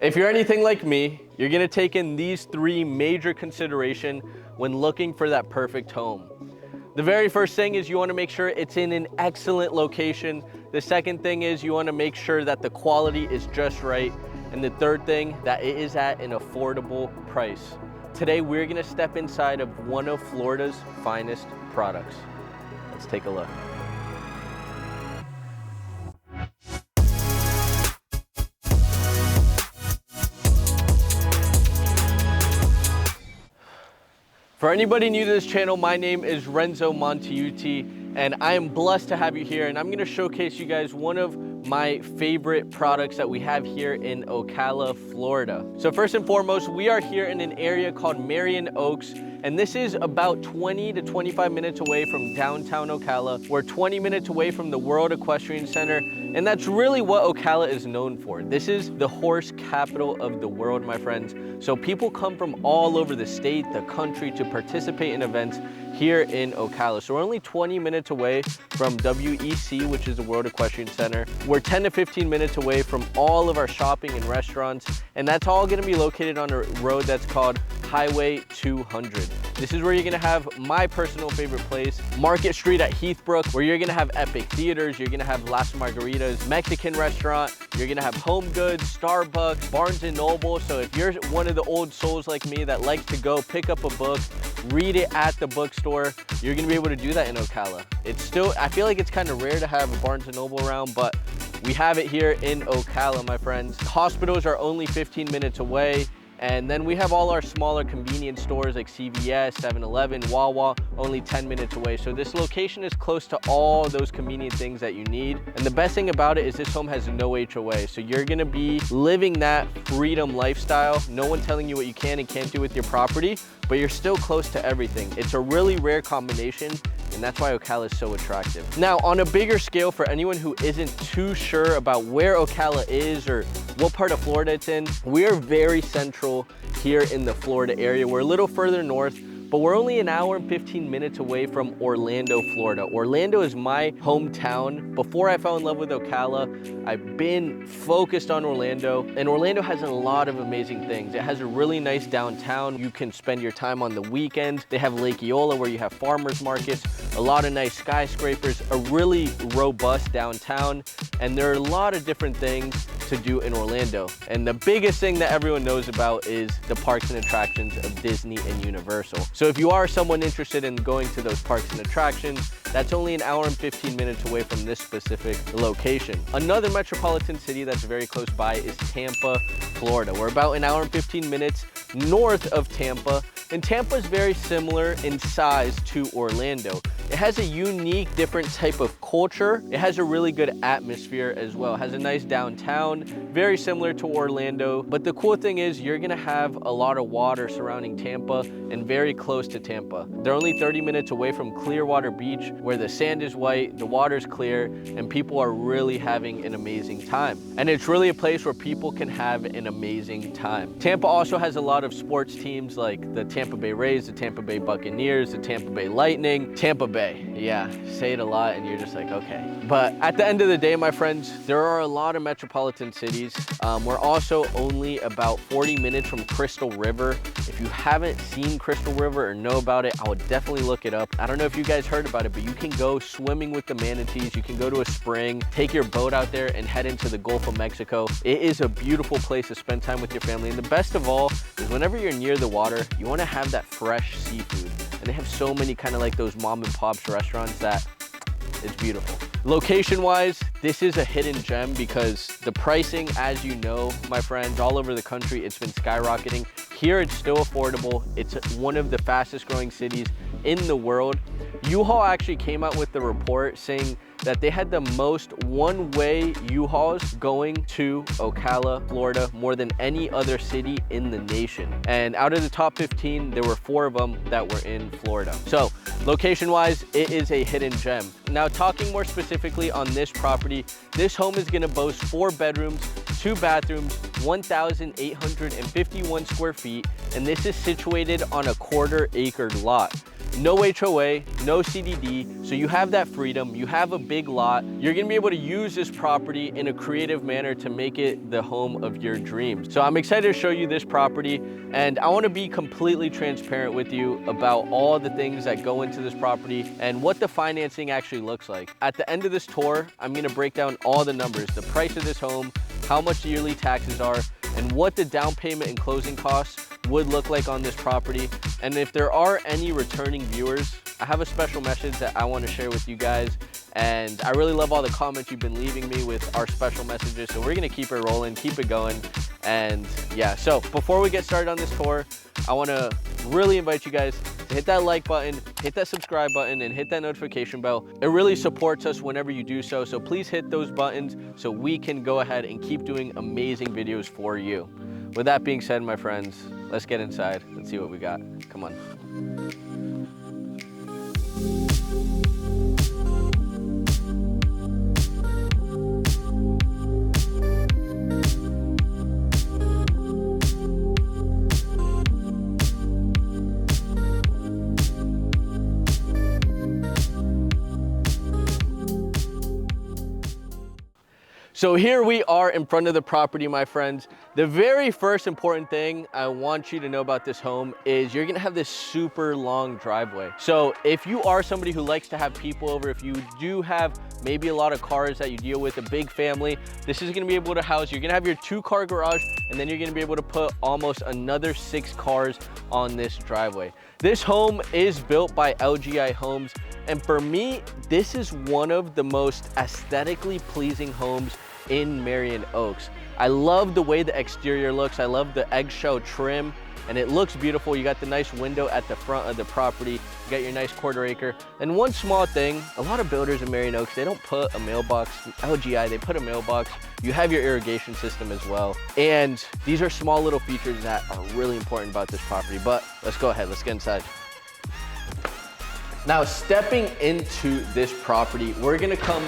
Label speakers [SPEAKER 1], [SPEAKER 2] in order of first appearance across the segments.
[SPEAKER 1] If you're anything like me, you're gonna take in these three major considerations when looking for that perfect home. The very first thing is you wanna make sure it's in an excellent location. The second thing is you wanna make sure that the quality is just right. And the third thing, that it is at an affordable price. Today, we're gonna step inside of one of Florida's finest products. Let's take a look. For anybody new to this channel, my name is Renzo Montaiuti, and I am blessed to have you here. And I'm gonna showcase you guys one of my favorite products that we have here in Ocala, Florida. So first and foremost, we are here in an area called Marion Oaks, and this is about 20 to 25 minutes away from downtown Ocala. We're 20 minutes away from the World Equestrian Center, and that's really what Ocala is known for. This is the horse capital of the world, my friends. So people come from all over the state, the country to participate in events here in Ocala. So we're only 20 minutes away from WEC, which is the World Equestrian Center. We're 10 to 15 minutes away from all of our shopping and restaurants, and that's all gonna be located on a road that's called Highway 200. This is where you're gonna have my personal favorite place, Market Street at Heathbrook, where you're gonna have epic theaters, you're gonna have Las Margaritas, Mexican restaurant, you're gonna have Home Goods, Starbucks, Barnes & Noble. So if you're one of the old souls like me that likes to go pick up a book, read it at the bookstore, you're gonna be able to do that in Ocala. It's still, I feel like it's kind of rare to have a Barnes & Noble around, but we have it here in Ocala, my friends. Hospitals are only 15 minutes away. And then we have all our smaller convenience stores like CVS, 7-Eleven, Wawa, only 10 minutes away. So this location is close to all those convenient things that you need. And the best thing about it is this home has no HOA. So you're gonna be living that freedom lifestyle. No one telling you what you can and can't do with your property, but you're still close to everything. It's a really rare combination, and that's why Ocala is so attractive. Now, on a bigger scale, for anyone who isn't too sure about where Ocala is or what part of Florida it's in, we are very central here in the Florida area. We're a little further north, but we're only an hour and 15 minutes away from Orlando, Florida. Orlando is my hometown. Before I fell in love with Ocala, I've been focused on Orlando, and Orlando has a lot of amazing things. It has a really nice downtown. You can spend your time on the weekends. They have Lake Eola where you have farmers markets, a lot of nice skyscrapers, a really robust downtown, and there are a lot of different things to do in Orlando. And the biggest thing that everyone knows about is the parks and attractions of Disney and Universal. So if you are someone interested in going to those parks and attractions, that's only an hour and 15 minutes away from this specific location. Another metropolitan city that's very close by is Tampa, Florida. We're about an hour and 15 minutes north of Tampa, and Tampa is very similar in size to Orlando. It has a unique, different type of culture. It has a really good atmosphere as well. It has a nice downtown, very similar to Orlando. But the cool thing is you're gonna have a lot of water surrounding Tampa and very close to Tampa. They're only 30 minutes away from Clearwater Beach, where the sand is white, the water's clear, and people are really having an amazing time. And it's really a place where people can have an amazing time. Tampa also has a lot of sports teams like the Tampa Bay Rays, the Tampa Bay Buccaneers, the Tampa Bay Lightning, Tampa Bay. Yeah, say it a lot and you're just like, okay. But at the end of the day, my friends, there are a lot of metropolitan cities. We're also only about 40 minutes from Crystal River. If you haven't seen Crystal River or know about it, I would definitely look it up. I don't know if you guys heard about it, but you can go swimming with the manatees. You can go to a spring, take your boat out there and head into the Gulf of Mexico. It is a beautiful place to spend time with your family. And the best of all is whenever you're near the water, you want to have that fresh seafood. And they have so many kind of like those mom and pops restaurants that it's beautiful. Location wise, this is a hidden gem because the pricing, as you know, my friends, all over the country, it's been skyrocketing. Here it's still affordable. It's one of the fastest growing cities in the world. U-Haul actually came out with the report saying that they had the most one-way U-Hauls going to Ocala, Florida, more than any other city in the nation. And out of the top 15, there were 4 of them that were in Florida. So location-wise, it is a hidden gem. Now, talking more specifically on this property, this home is gonna boast 4 bedrooms, 2 bathrooms, 1,851 square feet, and this is situated on a 1/4 acre lot. No HOA, no CDD, so you have that freedom, you have a big lot. You're gonna be able to use this property in a creative manner to make it the home of your dreams. So I'm excited to show you this property, and I wanna be completely transparent with you about all the things that go into this property and what the financing actually looks like. At the end of this tour, I'm gonna break down all the numbers, the price of this home, how much the yearly taxes are, and what the down payment and closing costs would look like on this property. And if there are any returning viewers, I have a special message that I want to share with you guys. And I really love all the comments you've been leaving me with our special messages. So we're gonna keep it rolling, keep it going. And yeah, so before we get started on this tour, I wanna really invite you guys to hit that like button, hit that subscribe button, and hit that notification bell. It really supports us whenever you do so. So please hit those buttons so we can go ahead and keep doing amazing videos for you. With that being said, my friends, let's get inside. Let's see what we got. Come on. So here we are in front of the property, my friends. The very first important thing I want you to know about this home is you're gonna have this super long driveway. So if you are somebody who likes to have people over, if you do have maybe a lot of cars that you deal with, a big family, this is gonna be able to house, you're gonna have your 2-car garage, and then you're gonna be able to put almost another 6 cars on this driveway. This home is built by LGI Homes, and for me, this is one of the most aesthetically pleasing homes in Marion Oaks. I love the way the exterior looks. I love the eggshell trim, and it looks beautiful. You got the nice window at the front of the property. You got your nice 1/4 acre. And one small thing, a lot of builders in Marion Oaks, they don't put a mailbox. LGI, they put a mailbox. You have your irrigation system as well. And these are small little features that are really important about this property. But let's go ahead, let's get inside. Now, stepping into this property, we're gonna come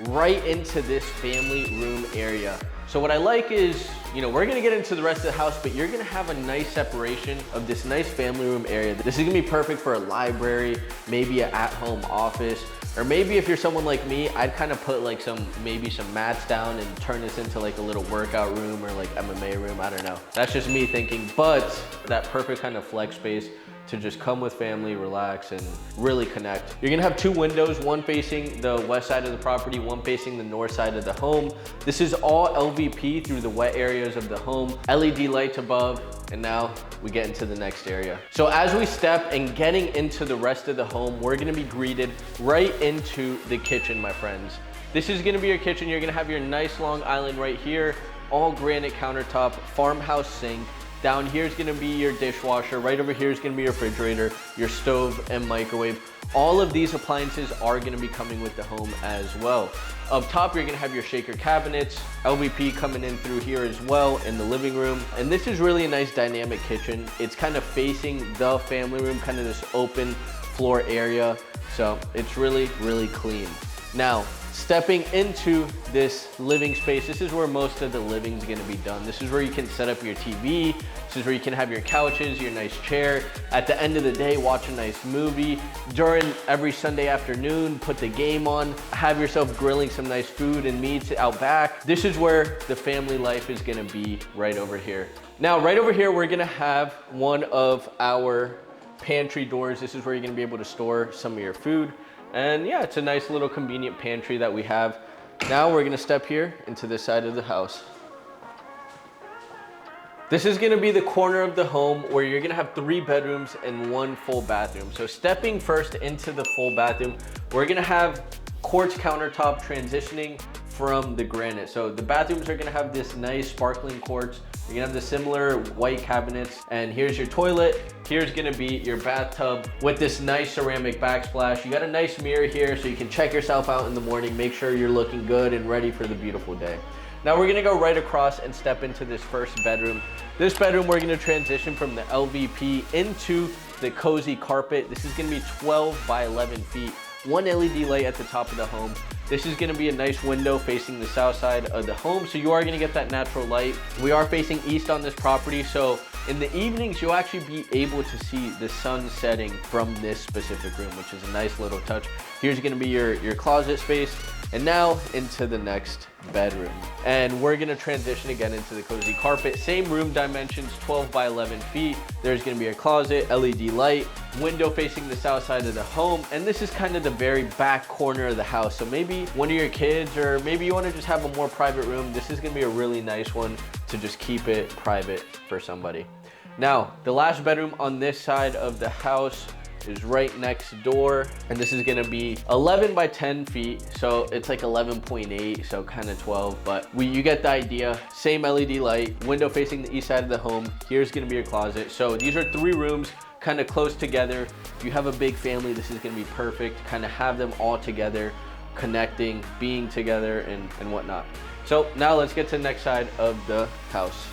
[SPEAKER 1] right into this family room area. So what I like is, we're gonna get into the rest of the house, but you're gonna have a nice separation of this nice family room area. This is gonna be perfect for a library, maybe an at-home office, or maybe if you're someone like me, I'd kind of put like maybe some mats down and turn this into like a little workout room or like MMA room, I don't know. That's just me thinking, but that perfect kind of flex space to just come with family, relax, and really connect. You're gonna have 2 windows, one facing the west side of the property, one facing the north side of the home. This is all LVP through the wet areas of the home, LED lights above, and now we get into the next area. So as we step and getting into the rest of the home, we're gonna be greeted right into the kitchen, my friends. This is gonna be your kitchen. You're gonna have your nice long island right here, all granite countertop, farmhouse sink. Down here is gonna be your dishwasher. Right over here is gonna be your refrigerator, your stove and microwave. All of these appliances are gonna be coming with the home as well. Up top, you're gonna have your shaker cabinets, LVP coming in through here as well in the living room. And this is really a nice dynamic kitchen. It's kind of facing the family room, kind of this open floor area. So it's really, really clean. Now, stepping into this living space, this is where most of the living is gonna be done. This is where you can set up your TV. This is where you can have your couches, your nice chair. At the end of the day, watch a nice movie. During every Sunday afternoon, put the game on. Have yourself grilling some nice food and meats out back. This is where the family life is gonna be right over here. Now, right over here, we're gonna have one of our pantry doors. This is where you're gonna be able to store some of your food. And yeah, it's a nice little convenient pantry that we have. Now we're gonna step here into this side of the house. This is gonna be the corner of the home where you're gonna have 3 bedrooms and 1 full bathroom. So stepping first into the full bathroom, we're gonna have quartz countertop transitioning from the granite. So the bathrooms are gonna have this nice sparkling quartz. You're gonna have the similar white cabinets, and here's your toilet. Here's gonna be your bathtub with this nice ceramic backsplash. You got a nice mirror here so you can check yourself out in the morning, make sure you're looking good and ready for the beautiful day. Now we're gonna go right across and step into this first bedroom. This bedroom, we're gonna transition from the LVP into the cozy carpet. This is gonna be 12 by 11 feet. One LED light at the top of the home. This is gonna be a nice window facing the south side of the home, so you are gonna get that natural light. We are facing east on this property, so in the evenings, you'll actually be able to see the sun setting from this specific room, which is a nice little touch. Here's gonna be your closet space. And now into the next bedroom. And we're gonna transition again into the cozy carpet. Same room dimensions, 12 by 11 feet. There's gonna be a closet, LED light, window facing the south side of the home. And this is kind of the very back corner of the house. So maybe one of your kids, or maybe you wanna just have a more private room. This is gonna be a really nice one to just keep it private for somebody. Now, the last bedroom on this side of the house is right next door, and this is gonna be 11 by 10 feet, so it's like 11.8, so kind of 12, but you get the idea. Same LED light, window facing the east side of the home. Here's gonna be your closet. So these are 3 rooms kind of close together. If you have a big family, this is gonna be perfect. Kind of have them all together, connecting, being together, and whatnot. So now let's get to the next side of the house.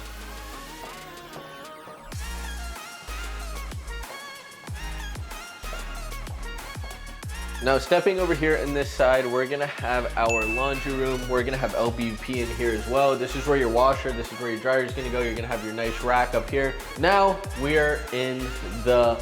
[SPEAKER 1] Now stepping over here in this side, we're gonna have our laundry room. We're gonna have LVP in here as well. This is where your washer, this is where your dryer is gonna go. You're gonna have your nice rack up here. Now we are in the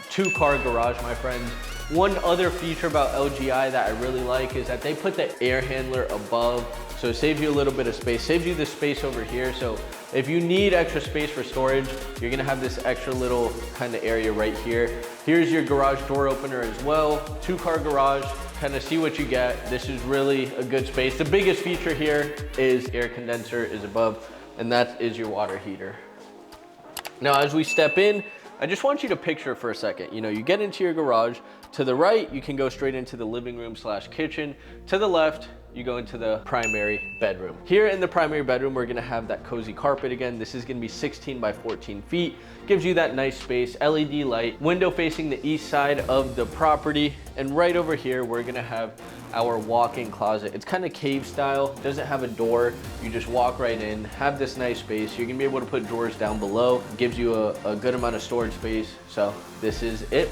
[SPEAKER 1] 2-car garage, my friends. One other feature about LGI that I really like is that they put the air handler above, so it saves you a little bit of space, saves you the space over here. So if you need extra space for storage, you're gonna have this extra little kind of area right here. Here's your garage door opener as well. 2-car garage, kind of see what you get. This is really a good space. The biggest feature here is air condenser is above, and that is your water heater. Now, as we step in, I just want you to picture for a second, you know, you get into your garage. To the right, you can go straight into the living room / kitchen. To the left, you go into the primary bedroom. Here in the primary bedroom, we're gonna have that cozy carpet again. This is gonna be 16 by 14 feet. Gives you that nice space, LED light, window facing the east side of the property. And right over here, we're gonna have our walk-in closet. It's kind of cave style, doesn't have a door. You just walk right in, have this nice space. You're gonna be able to put drawers down below. Gives you a good amount of storage space. So this is it.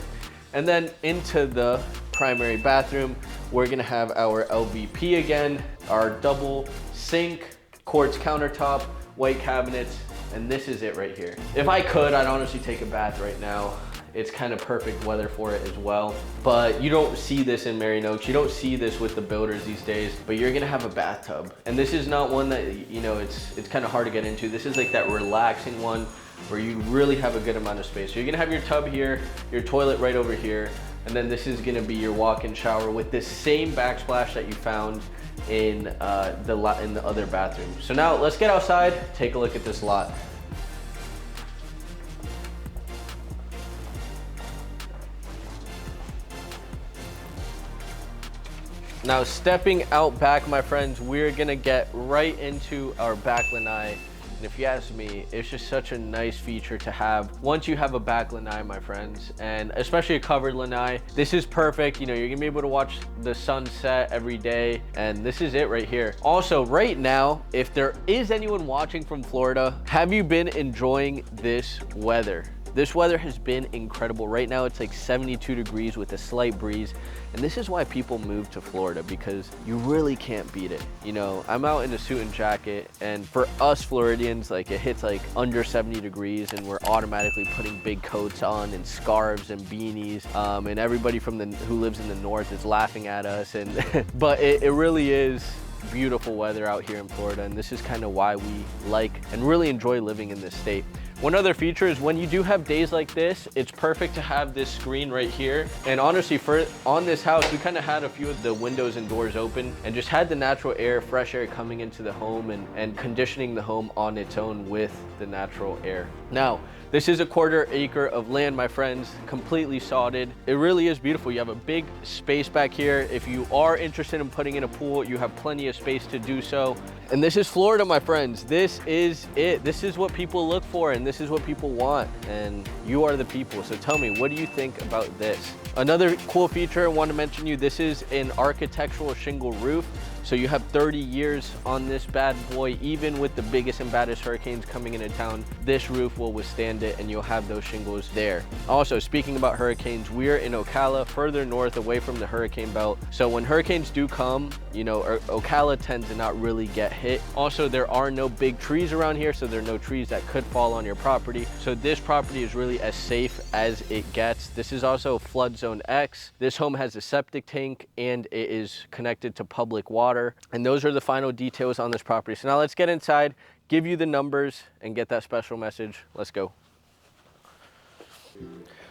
[SPEAKER 1] And then into the primary bathroom, we're gonna have our LVP again, our double sink, quartz countertop, white cabinets, and this is it right here. If I could, I'd honestly take a bath right now. It's kind of perfect weather for it as well. But you don't see this in Marion Oaks. You don't see this with the builders these days, but you're gonna have a bathtub. And this is not one that, you know, it's kind of hard to get into. This is like that relaxing one where you really have a good amount of space. So you're gonna have your tub here, your toilet right over here, and then this is gonna be your walk-in shower with this same backsplash that you found in the other bathroom. So now let's get outside, take a look at this lot. Now stepping out back, my friends, we're gonna get right into our back lanai. And if you ask me, it's just such a nice feature to have once you have a back lanai, my friends, and especially a covered lanai. This is perfect. You know, you're gonna be able to watch the sunset every day, and this is it right here. Also, right now, if there is anyone watching from Florida, have you been enjoying this weather? This weather has been incredible. Right now, it's like 72 degrees with a slight breeze. And this is why people move to Florida, because you really can't beat it. You know, I'm out in a suit and jacket, and for us Floridians, like it hits like under 70 degrees and we're automatically putting big coats on and scarves and beanies. And everybody who lives in the north is laughing at us. But it really is beautiful weather out here in Florida, and this is kind of why we like and really enjoy living in this state. One other feature is when you do have days like this, it's perfect to have this screen right here. And honestly, on this house, we kind of had a few of the windows and doors open and just had the natural air, fresh air coming into the home and conditioning the home on its own with the natural air. Now, this is a 1/4 acre of land, my friends, completely sodded. It really is beautiful. You have a big space back here. If you are interested in putting in a pool, you have plenty of space to do so. And this is Florida, my friends. This is it. This is what people look for and this is what people want. And you are the people. So tell me, what do you think about this? Another cool feature I want to mention you, this is an architectural shingle roof. So you have 30 years on this bad boy. Even with the biggest and baddest hurricanes coming into town, this roof will withstand it and you'll have those shingles there. Also, speaking about hurricanes, we're in Ocala, further north away from the hurricane belt. So when hurricanes do come, you know, Ocala tends to not really get hit. Also, there are no big trees around here, so there are no trees that could fall on your property. So this property is really as safe as it gets. This is also flood zone X. This home has a septic tank and it is connected to public water. And those are the final details on this property. So now let's get inside, give you the numbers and get that special message. Let's go.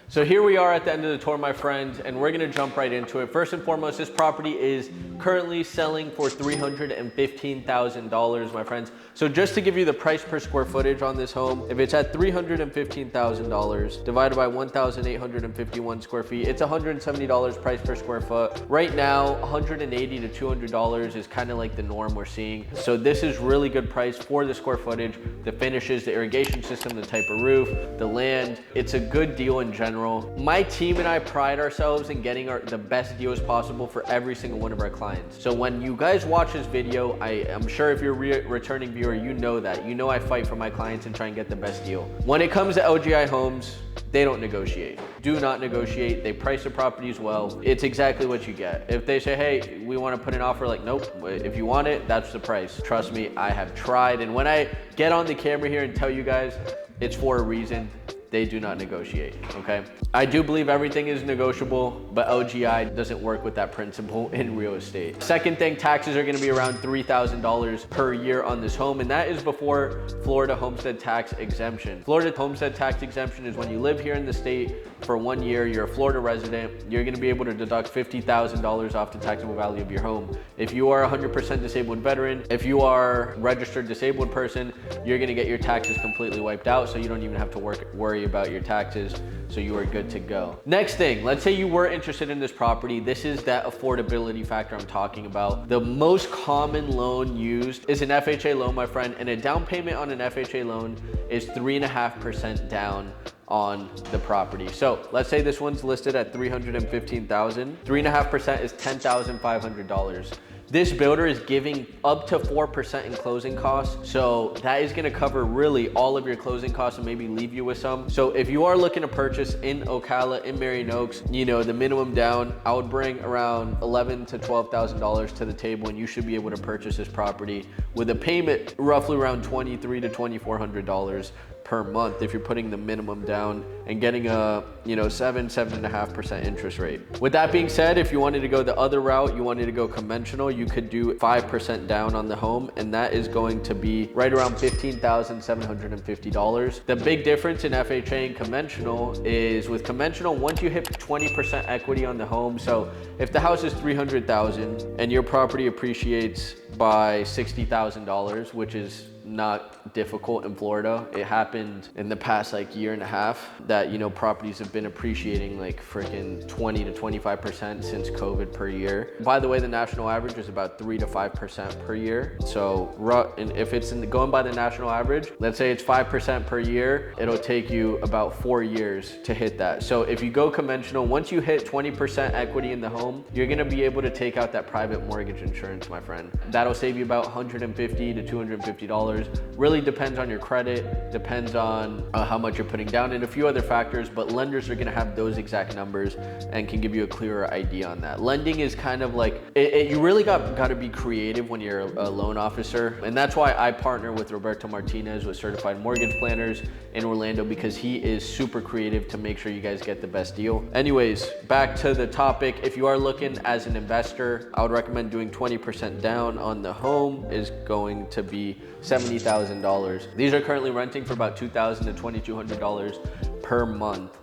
[SPEAKER 1] So here we are at the end of the tour, my friends, and we're gonna jump right into it. First and foremost, this property is currently selling for $315,000, my friends. So just to give you the price per square footage on this home, if it's at $315,000 divided by 1,851 square feet, it's $170 price per square foot. Right now, $180 to $200 is kind of like the norm we're seeing. So this is really good price for the square footage, the finishes, the irrigation system, the type of roof, the land. It's a good deal in general. My team and I pride ourselves in getting the best deals possible for every single one of our clients. So when you guys watch this video, I'm sure if you're a returning viewer, you know that. You know I fight for my clients and try and get the best deal. When it comes to LGI Homes, they don't negotiate. Do not negotiate. They price the properties well. It's exactly what you get. If they say, hey, we want to put an offer, like, nope, if you want it, that's the price. Trust me, I have tried. And when I get on the camera here and tell you guys, it's for a reason. They do not negotiate, okay? I do believe everything is negotiable, but LGI doesn't work with that principle in real estate. Second thing, taxes are gonna be around $3,000 per year on this home, and that is before Florida homestead tax exemption. Florida homestead tax exemption is when you live here in the state for 1 year, you're a Florida resident, you're gonna be able to deduct $50,000 off the taxable value of your home. If you are a 100% disabled veteran, if you are a registered disabled person, you're gonna get your taxes completely wiped out, so you don't even have to worry about your taxes, so you are good to go. Next thing, let's say you were interested in this property. This is that affordability factor I'm talking about. The most common loan used is an FHA loan, my friend, and a down payment on an FHA loan is 3.5% down on the property. So let's say this one's listed at $315,000. 3.5% is $10,500. This builder is giving up to 4% in closing costs. So that is gonna cover really all of your closing costs and maybe leave you with some. So if you are looking to purchase in Ocala, in Marion Oaks, you know, the minimum down, I would bring around $11,000 to $12,000 to the table and you should be able to purchase this property with a payment roughly around $2,300 to $2,400 per month if you're putting the minimum down and getting a 7.5% interest rate. With that being said, if you wanted to go the other route, you wanted to go conventional, you could do 5% down on the home, and that is going to be right around $15,750. The big difference in FHA and conventional is with conventional, once you hit 20% equity on the home, so if the house is $300,000 and your property appreciates by $60,000, which is not difficult in Florida. It happened in the past like year and a half that, you know, properties have been appreciating like freaking 20 to 25% since COVID per year. By the way, the national average is about 3 to 5% per year. So and if it's going by the national average, let's say it's 5% per year, it'll take you about 4 years to hit that. So if you go conventional, once you hit 20% equity in the home, you're gonna be able to take out that private mortgage insurance, my friend. That'll save you about $150 to $250. Really depends on your credit, depends on how much you're putting down and a few other factors, but lenders are gonna have those exact numbers and can give you a clearer idea on that. Lending is kind of like, you really gotta be creative when you're a loan officer. And that's why I partner with Roberto Martinez with Certified Mortgage Planners in Orlando, because he is super creative to make sure you guys get the best deal. Anyways, back to the topic. If you are looking as an investor, I would recommend doing 20% down on the home is going to be $7,500 $70,000. These are currently renting for about $2,000 to $2,200 per month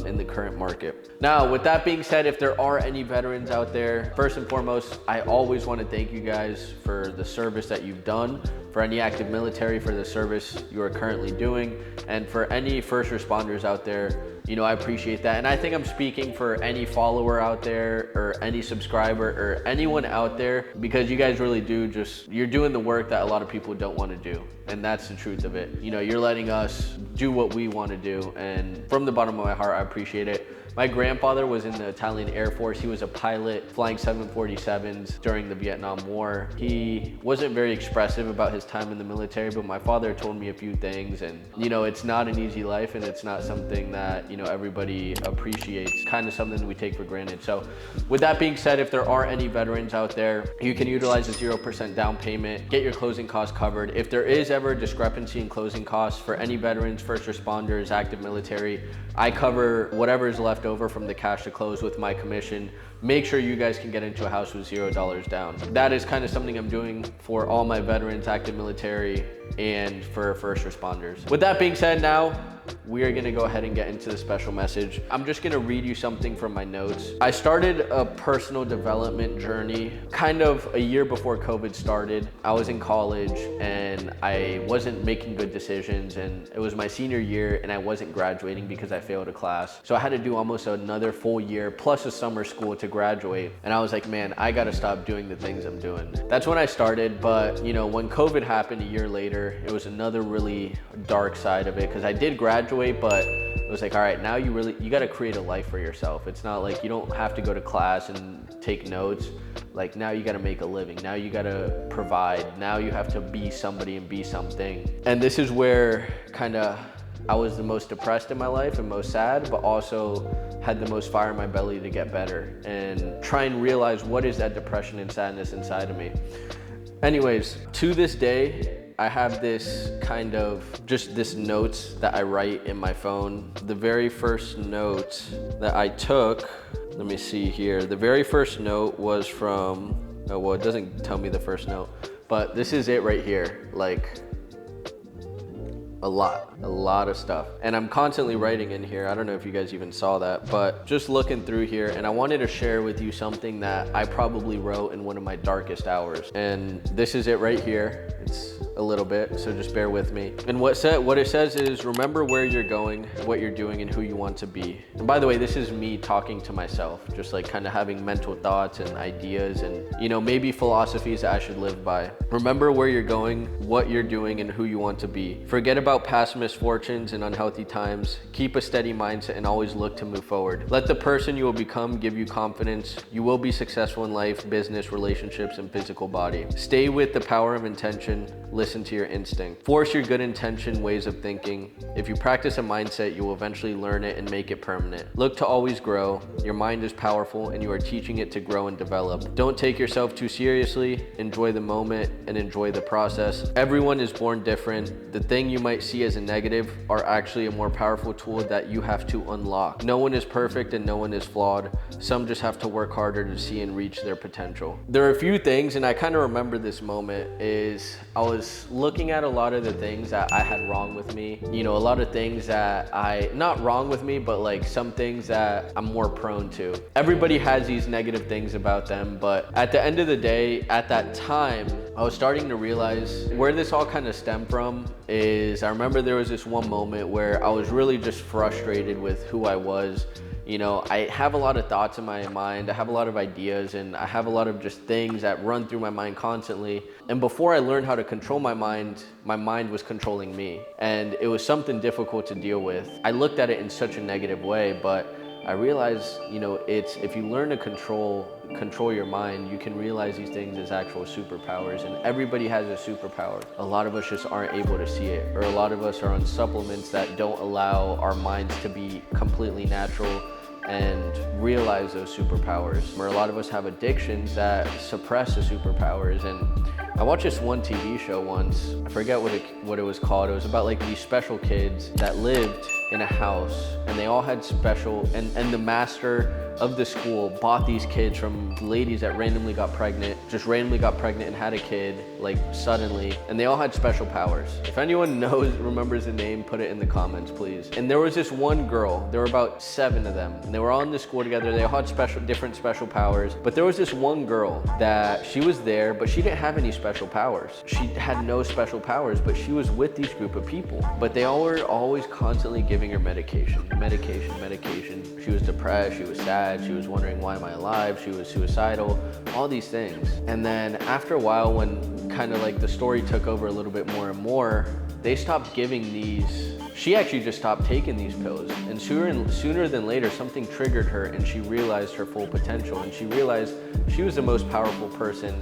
[SPEAKER 1] in the current market. Now, with that being said, if there are any veterans out there, first and foremost, I always want to thank you guys for the service that you've done, for any active military, for the service you are currently doing, and for any first responders out there. You know, I appreciate that. And I think I'm speaking for any follower out there or any subscriber or anyone out there, because you guys really do you're doing the work that a lot of people don't want to do. And that's the truth of it. You know, you're letting us do what we want to do. And from the bottom of my heart, I appreciate it. My grandfather was in the Italian Air Force. He was a pilot flying 747s during the Vietnam War. He wasn't very expressive about his time in the military, but my father told me a few things. And, you know, it's not an easy life, and it's not something that, you know, everybody appreciates, kind of something we take for granted. So with that being said, if there are any veterans out there, you can utilize a 0% down payment, get your closing costs covered. If there is ever a discrepancy in closing costs for any veterans, first responders, active military, I cover whatever is left over from the cash to close with my commission. Make sure you guys can get into a house with $0 down. That is kind of something I'm doing for all my veterans, active military, and for first responders. With that being said, now we are gonna go ahead and get into the special message. I'm just gonna read you something from my notes. I started a personal development journey kind of a year before COVID started. I was in college and I wasn't making good decisions, and it was my senior year and I wasn't graduating because I failed a class. So I had to do almost another full year plus a summer school to graduate. And I was like, man, I gotta stop doing the things I'm doing. That's when I started. But you know, when COVID happened a year later, it was another really dark side of it, because I did graduate, but it was like, all right, now you got to create a life for yourself. It's not like you don't have to go to class and take notes. Like, now you got to make a living. Now you got to provide. Now you have to be somebody and be something. And this is where kind of I was the most depressed in my life and most sad, but also had the most fire in my belly to get better and try and realize what is that depression and sadness inside of me. Anyways, to this day, I have this kind of just this notes that I write in my phone. The very first note that I took, let me see here. The very first note was from, oh, well, it doesn't tell me the first note, but this is it right here. Like, a lot of stuff. And I'm constantly writing in here. I don't know if you guys even saw that, but just looking through here, and I wanted to share with you something that I probably wrote in one of my darkest hours. And this is it right here. It's a little bit, so just bear with me. And what it says is, remember where you're going, what you're doing, and who you want to be. And by the way, this is me talking to myself, just like kind of having mental thoughts and ideas and, you know, maybe philosophies that I should live by. Remember where you're going, what you're doing, and who you want to be. Forget about past misfortunes and unhealthy times. Keep a steady mindset and always look to move forward. Let the person you will become give you confidence. You will be successful in life, business, relationships, and physical body. Stay with the power of intention. Listen to your instinct. Force your good intention ways of thinking. If you practice a mindset, you will eventually learn it and make it permanent. Look to always grow. Your mind is powerful and you are teaching it to grow and develop. Don't take yourself too seriously. Enjoy the moment and enjoy the process. Everyone is born different. The thing you might see as a negative are actually a more powerful tool that you have to unlock. No one is perfect and no one is flawed. Some just have to work harder to see and reach their potential. There are a few things, and I kind of remember this moment, is I was looking at a lot of the things that I had wrong with me. You know, a lot of things that not wrong with me, but like some things that I'm more prone to. Everybody has these negative things about them, but at the end of the day, at that time, I was starting to realize where this all kind of stemmed from is, I remember there was this one moment where I was really just frustrated with who I was. You know, I have a lot of thoughts in my mind, I have a lot of ideas, and I have a lot of just things that run through my mind constantly. And before I learned how to control my mind was controlling me. And it was something difficult to deal with. I looked at it in such a negative way, but I realized, you know, if you learn to control your mind, you can realize these things as actual superpowers, and everybody has a superpower. A lot of us just aren't able to see it, or a lot of us are on supplements that don't allow our minds to be completely natural and realize those superpowers. Or a lot of us have addictions that suppress the superpowers, and I watched this one TV show once. I forget what it was called. It was about like these special kids that lived in a house, and they all had special, and the master of the school bought these kids from ladies that randomly got pregnant and had a kid, like suddenly, and they all had special powers. If anyone remembers the name, put it in the comments, please. And there was this one girl, there were about 7 of them, and they were all in the school together. They all had different special powers, but there was this one girl that she was there, but she didn't have any special powers. She had no special powers, but she was with these group of people. But they all were always constantly giving her medication. She was depressed, she was sad, she was wondering, why am I alive? She was suicidal, all these things. And then after a while, when kind of like the story took over a little bit more and more, they stopped giving these. She actually just stopped taking these pills, and sooner than later, something triggered her, and she realized her full potential, and she realized she was the most powerful person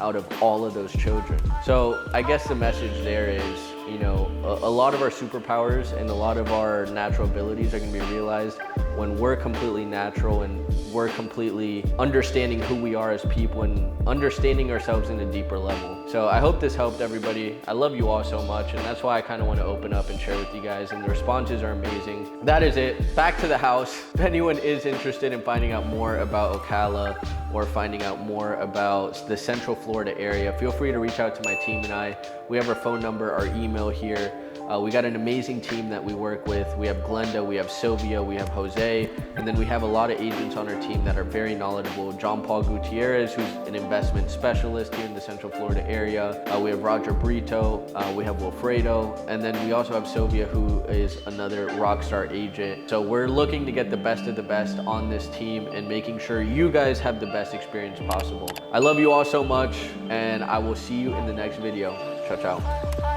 [SPEAKER 1] out of all of those children. So I guess the message there is, you know, a lot of our superpowers and a lot of our natural abilities are gonna be realized when we're completely natural and we're completely understanding who we are as people and understanding ourselves in a deeper level. So I hope this helped everybody. I love you all so much, and that's why I kind of want to open up and share with you guys, and the responses are amazing. That is it. Back to the house. If anyone is interested in finding out more about Ocala or finding out more about the Central Florida area, feel free to reach out to my team and I. We have our phone number, our email here. We got an amazing team that we work with. We have Glenda, we have Sylvia, we have Jose, and then we have a lot of agents on our team that are very knowledgeable. John Paul Gutierrez, who's an investment specialist here in the Central Florida area. We have Roger Brito, we have Wilfredo, and then we also have Sylvia, who is another rock star agent. So we're looking to get the best of the best on this team and making sure you guys have the best experience possible. I love you all so much, and I will see you in the next video. Ciao, ciao.